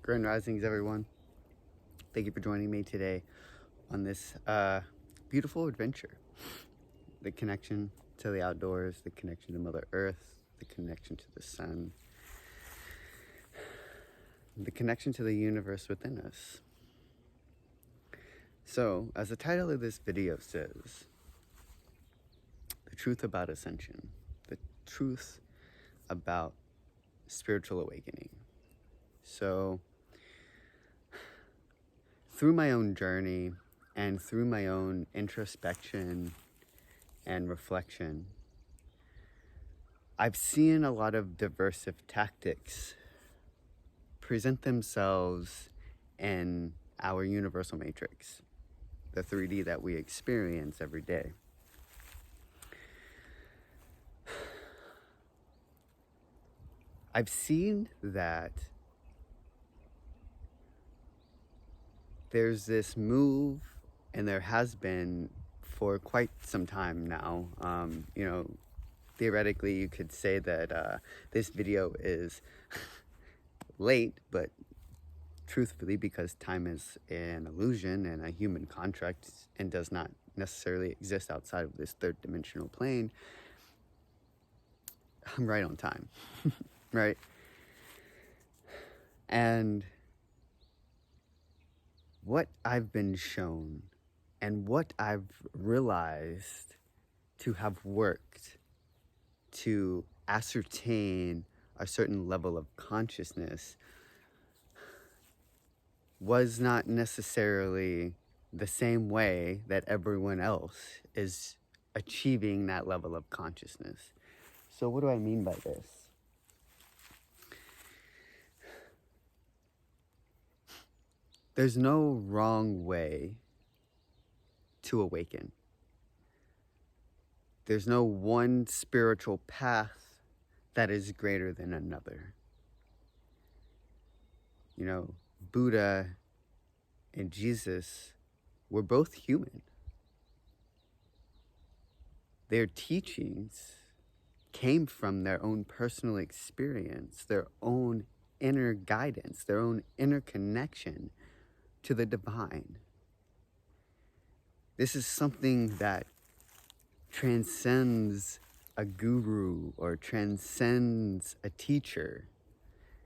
Grand Risings, everyone. Thank you for joining me today on this beautiful adventure. The connection to the outdoors, the connection to Mother Earth, the connection to the sun, the connection to the universe within us. So, as the title of this video says, the truth about Ascension, the truth about spiritual awakening. So, through my own journey and through my own introspection and reflection, I've seen a lot of diversive tactics present themselves in our universal matrix, the 3D that we experience every day. I've seen that there's this move, and there has been for quite some time now. Theoretically, you could say that this video is late, but truthfully, because time is an illusion and a human contract and does not necessarily exist outside of this third dimensional plane, I'm right on time, right? And what I've been shown and what I've realized to have worked to ascertain a certain level of consciousness was not necessarily the same way that everyone else is achieving that level of consciousness. So what do I mean by this? There's no wrong way to awaken. There's no one spiritual path that is greater than another. Buddha and Jesus were both human. Their teachings came from their own personal experience, their own inner guidance, their own inner connection to the divine. This is something that transcends a guru or transcends a teacher,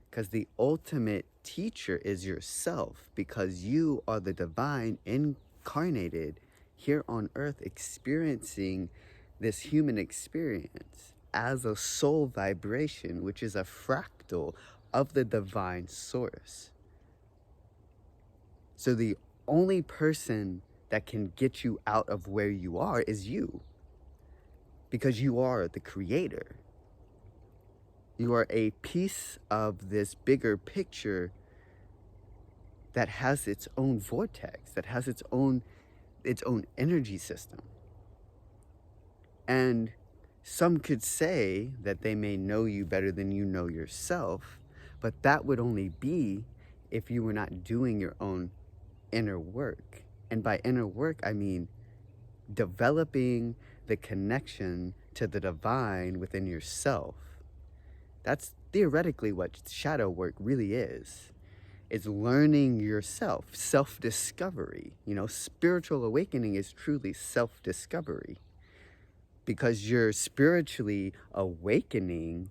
because the ultimate teacher is yourself, because you are the divine incarnated here on earth, experiencing this human experience as a soul vibration, which is a fractal of the divine source. So the only person that can get you out of where you are is you, because you are the creator. You are a piece of this bigger picture that has its own vortex, that has its own energy system. And some could say that they may know you better than you know yourself, but that would only be if you were not doing your own inner work. And by inner work, I mean developing the connection to the divine within yourself. That's theoretically what shadow work really is. It's learning yourself, self-discovery. Spiritual awakening is truly self-discovery, because you're spiritually awakening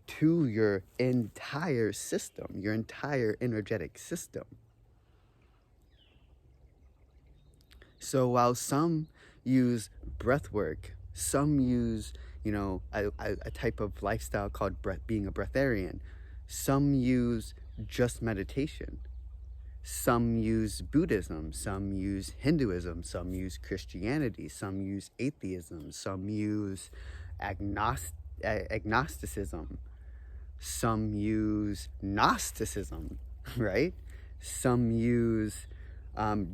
to your entire system, your entire energetic system. So while some use breath work, some use, a type of lifestyle called being a breatharian, some use just meditation, some use Buddhism, some use Hinduism, some use Christianity, some use atheism, some use agnosticism, some use Gnosticism, right? Some use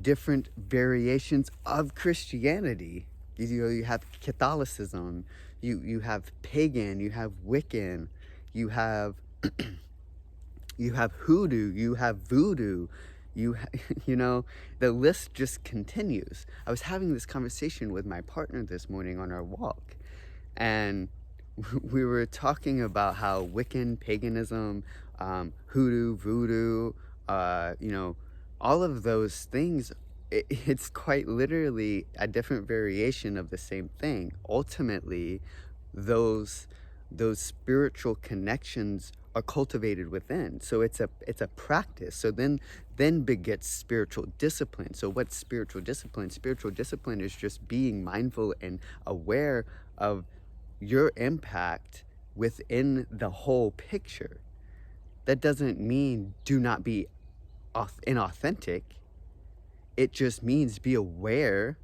different variations of Christianity. You have Catholicism, you have pagan, you have Wiccan, you have you have hoodoo, you have voodoo, the list just continues. I was having this conversation with my partner this morning on our walk, and we were talking about how Wiccan, paganism, hoodoo, voodoo, all of those things, it's quite literally a different variation of the same thing. Ultimately, those spiritual connections are cultivated within. So it's a practice. So then begets spiritual discipline. So what's spiritual discipline? Spiritual discipline is just being mindful and aware of your impact within the whole picture. That doesn't mean do not be inauthentic. It just means be aware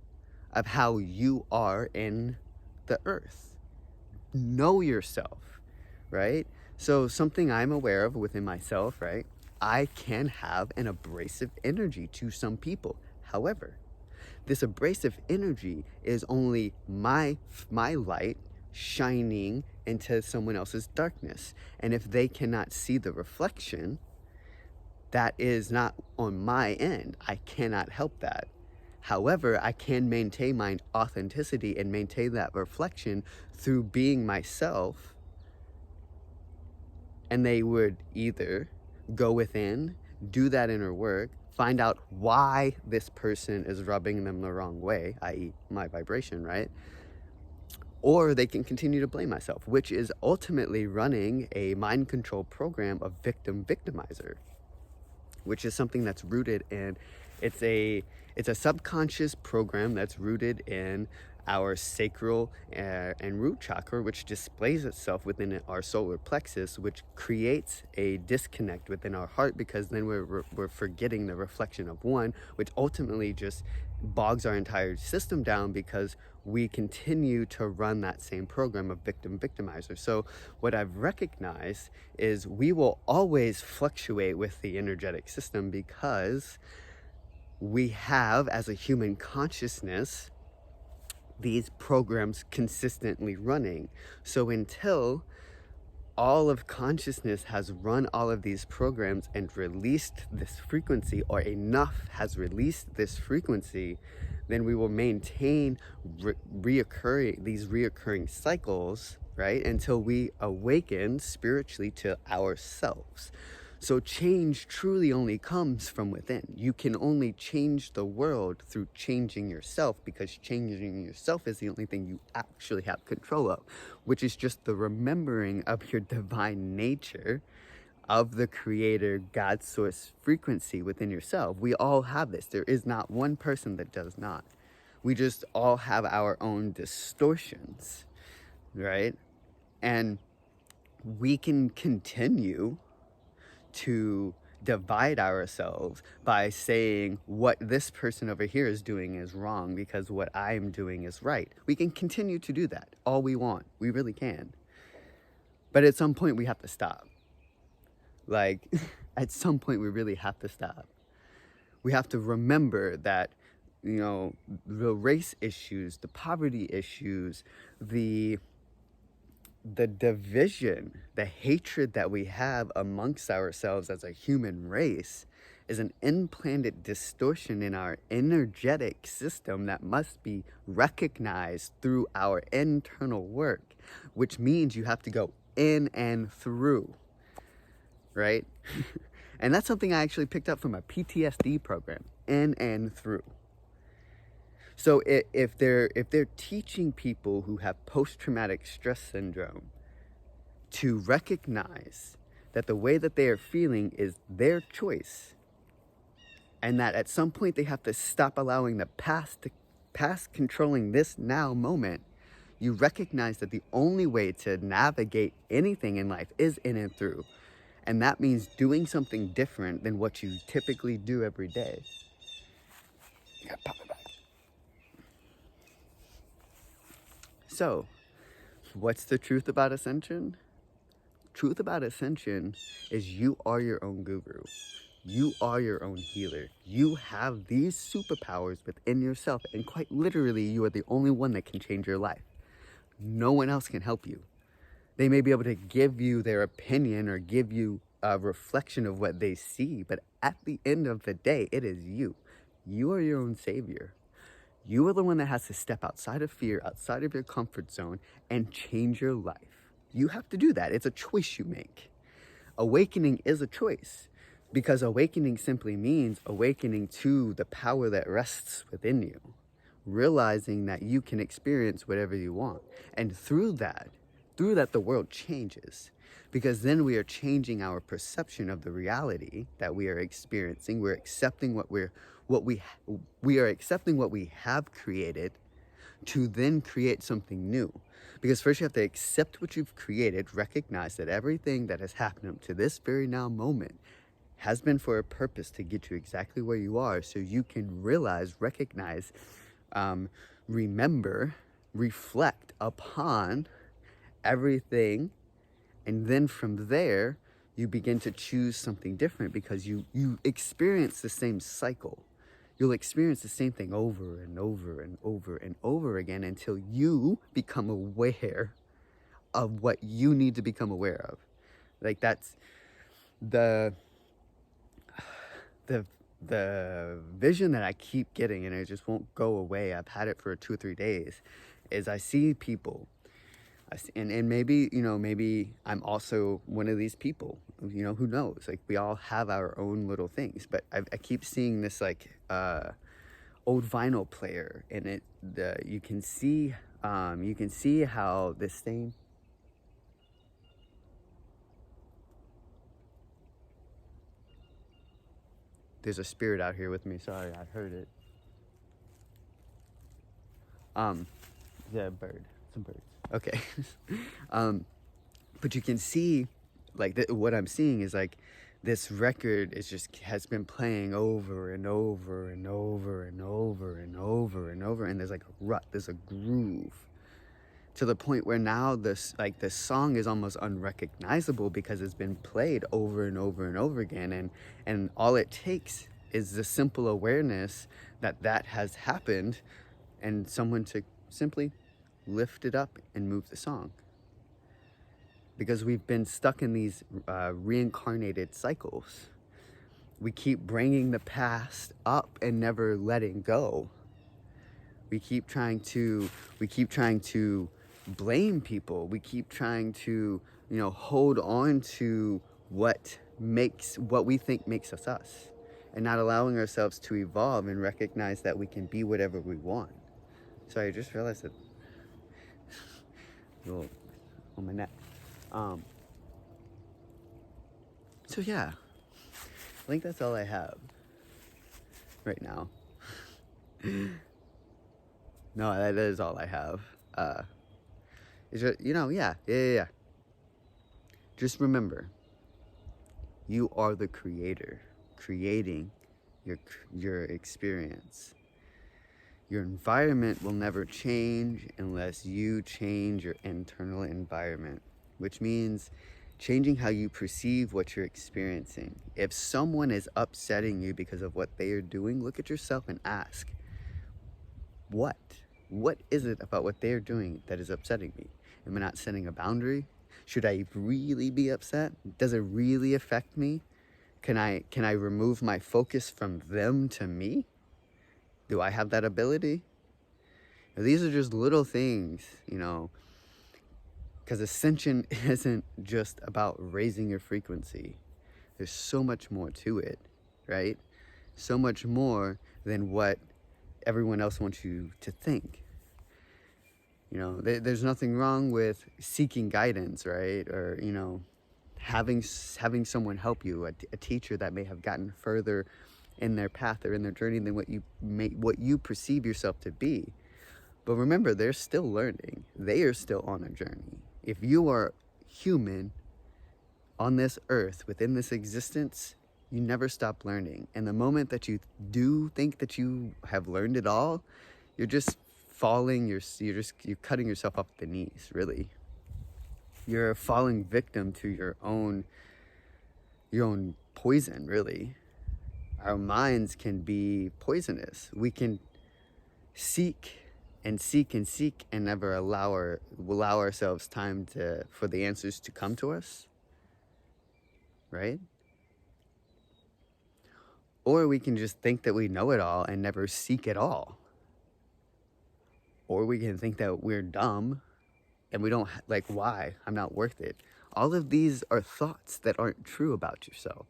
of how you are in the earth. Know yourself, right? So something I'm aware of within myself, right? I can have an abrasive energy to some people. However, this abrasive energy is only my light shining into someone else's darkness. And if they cannot see the reflection, that is not on my end. I cannot help that. However, I can maintain my authenticity and maintain that reflection through being myself. And they would either go within, do that inner work, find out why this person is rubbing them the wrong way, i.e. my vibration, right? Or they can continue to blame myself, which is ultimately running a mind control program of victim-victimizer, which is something that's rooted in, it's a subconscious program that's rooted in our sacral and root chakra, which displays itself within our solar plexus, which creates a disconnect within our heart, because then we're forgetting the reflection of one, which ultimately just bogs our entire system down because we continue to run that same program of victim-victimizer. So what I've recognized is we will always fluctuate with the energetic system because we have, as a human consciousness, these programs consistently running. So until all of consciousness has run all of these programs and released this frequency, or enough has released this frequency, then we will maintain these reoccurring cycles, right? Until we awaken spiritually to ourselves. So change truly only comes from within. You can only change the world through changing yourself, because changing yourself is the only thing you actually have control of, which is just the remembering of your divine nature, of the creator, God source frequency within yourself. We all have this. There is not one person that does not. We just all have our own distortions, right? And we can continue to divide ourselves by saying what this person over here is doing is wrong because what I'm doing is right. We can continue to do that all we want. We really can. But at some point we have to stop. Like, at some point we really have to stop. We have to remember that, the race issues, the poverty issues, the division, the hatred that we have amongst ourselves as a human race is an implanted distortion in our energetic system that must be recognized through our internal work, which means you have to go in and through, right? And that's something I actually picked up from a PTSD program, in and through. So if they're teaching people who have post-traumatic stress syndrome to recognize that the way that they are feeling is their choice, and that at some point they have to stop allowing the past controlling this now moment, you recognize that the only way to navigate anything in life is in and through. And that means doing something different than what you typically do every day. You gotta pop it back. So, what's the truth about Ascension? Truth about Ascension is you are your own guru. You are your own healer. You have these superpowers within yourself, and quite literally, you are the only one that can change your life. No one else can help you. They may be able to give you their opinion or give you a reflection of what they see, but at the end of the day, it is you. You are your own savior. You are the one that has to step outside of fear, outside of your comfort zone, and change your life. You have to do that. It's a choice you make. Awakening is a choice. Because awakening simply means awakening to the power that rests within you, realizing that you can experience whatever you want. And through that, the world changes. Because then we are changing our perception of the reality that we are experiencing. We're accepting we are accepting what we have created to then create something new. Because first you have to accept what you've created, recognize that everything that has happened up to this very now moment has been for a purpose to get you exactly where you are, so you can realize, recognize, remember, reflect upon everything. And then from there, you begin to choose something different, because you experience the same cycle. You'll experience the same thing over and over and over and over again until you become aware of what you need to become aware of. Like, that's the vision that I keep getting, and it just won't go away. I've had it for 2 or 3 days, is I see people, and maybe, maybe I'm also one of these people, who knows? Like, we all have our own little things, but I keep seeing this, like, old vinyl player, and you can see how this thing, there's a spirit out here with me, sorry, I heard it. Yeah, bird, some birds, okay. But you can see, like, what I'm seeing is, like, this record has been playing over and over and over and over and over and over, and there's like a rut, there's a groove, to the point where now this song is almost unrecognizable because it's been played over and over and over again, and all it takes is the simple awareness that has happened, and someone to simply lift it up and move the song. Because we've been stuck in these reincarnated cycles. We keep bringing the past up and never letting go. We keep trying to blame people. We keep trying to, hold on to what we think makes us us, and not allowing ourselves to evolve and recognize that we can be whatever we want. Sorry, I just realized that on my neck. So yeah, I think that's all I have right now. No, that is all I have. It's just, yeah. Just remember, you are the creator, creating your experience. Your environment will never change unless you change your internal environment, which means changing how you perceive what you're experiencing. If someone is upsetting you because of what they are doing, look at yourself and ask, what is it about what they are doing that is upsetting me? Am I not setting a boundary? Should I really be upset? Does it really affect me? Can I remove my focus from them to me? Do I have that ability? Now, these are just little things, because Ascension isn't just about raising your frequency. There's so much more to it, right? So much more than what everyone else wants you to think. There's nothing wrong with seeking guidance, right? Or, having someone help you, a teacher that may have gotten further in their path or in their journey than what you perceive yourself to be. But remember, they're still learning. They are still on a journey. If you are human on this earth, within this existence, you never stop learning. And the moment that you do think that you have learned it all, you're just falling, you're cutting yourself off at the knees, really. You're a falling victim to your own poison, really. Our minds can be poisonous. We can seek and seek and seek and never allow ourselves time for the answers to come to us, right? Or we can just think that we know it all and never seek at all. Or we can think that we're dumb and we don't, why? I'm not worth it. All of these are thoughts that aren't true about yourself.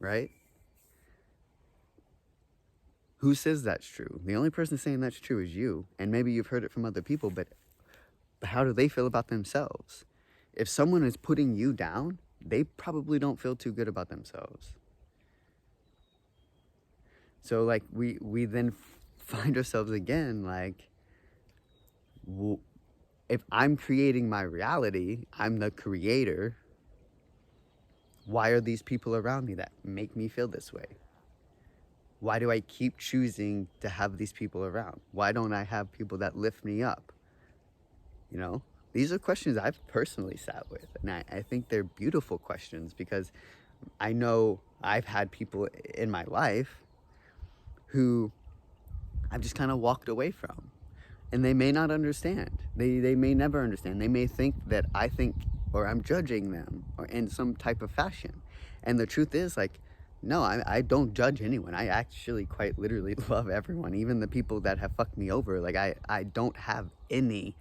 right? Who says that's true? The only person saying that's true is you. And maybe you've heard it from other people, but how do they feel about themselves? If someone is putting you down, they probably don't feel too good about themselves. So like we then find ourselves again like, if I'm creating my reality, I'm the creator, why are these people around me that make me feel this way? Why do I keep choosing to have these people around? Why don't I have people that lift me up? You know, these are questions I've personally sat with, and I think they're beautiful questions, because I know I've had people in my life who I've just kind of walked away from, and they may not understand. They may never understand. They may think that I think, or I'm judging them, or in some type of fashion. And the truth is, like, no, I don't judge anyone. I actually quite literally love everyone, even the people that have fucked me over. Like, I don't have any,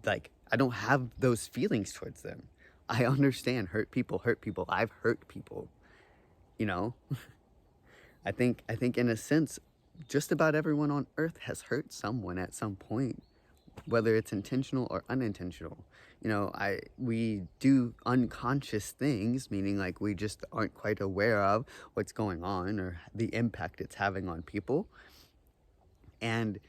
like, I don't have those feelings towards them. I understand hurt people. I've hurt people, you know? I think in a sense, just about everyone on earth has hurt someone at some point, whether it's intentional or unintentional. You know, we do unconscious things, meaning like we just aren't quite aware of what's going on or the impact it's having on people. And,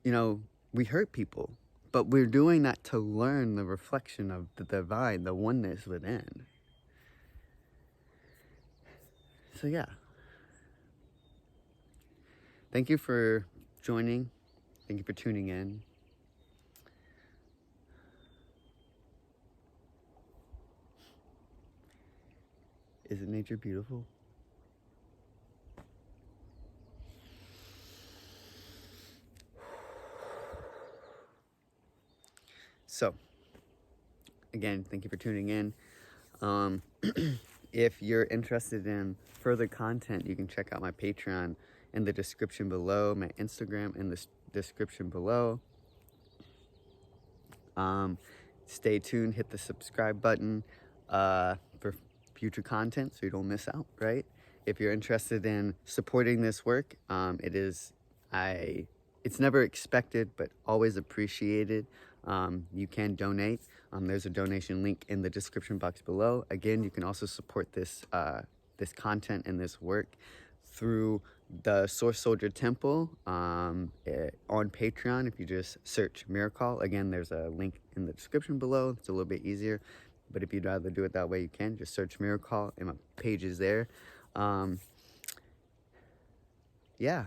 you know, we hurt people, but we're doing that to learn the reflection of the divine, the oneness within. So yeah. Thank you for joining. Thank you for tuning in. Isn't nature beautiful? So, again, thank you for tuning in. If you're interested in further content, you can check out my Patreon in the description below, my Instagram in the description below. Stay tuned, hit the subscribe button for future content so you don't miss out, right? If you're interested in supporting this work, it's never expected, but always appreciated. You can donate. There's a donation link in the description box below. Again, you can also support this content and this work through the Source Souljah Temple on Patreon. If you just search Miracle, again, there's a link in the description below. It's a little bit easier, but if you'd rather do it that way, you can just search Miracle, and my page is there. Yeah.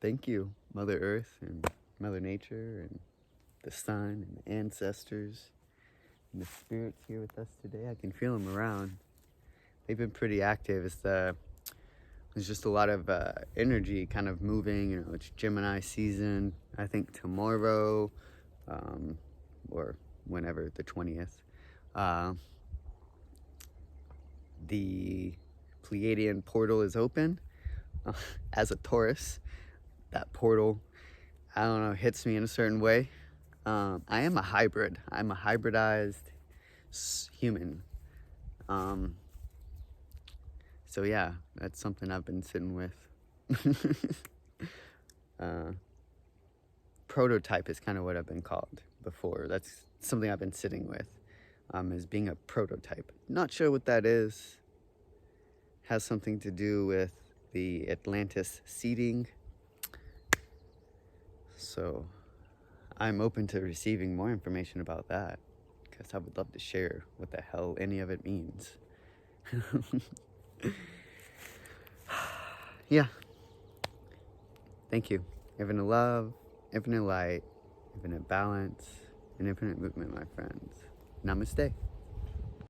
Thank you, Mother Earth and Mother Nature and the sun and the ancestors and the spirits here with us today. I can feel them around. They've been pretty active. There's just a lot of energy kind of moving. You know, it's Gemini season. I think tomorrow, or whenever, the 20th, the Pleiadian portal is open. As a Taurus, that portal, I don't know, hits me in a certain way. I am a hybrid. I'm a hybridized human. So yeah, that's something I've been sitting with. Prototype is kind of what I've been called before. That's something I've been sitting with, is being a prototype. Not sure what that is. Has something to do with the Atlantis seeding. So I'm open to receiving more information about that, because I would love to share what the hell any of it means. Yeah. Thank you. Infinite love, infinite light, infinite balance, and infinite movement, my friends. Namaste.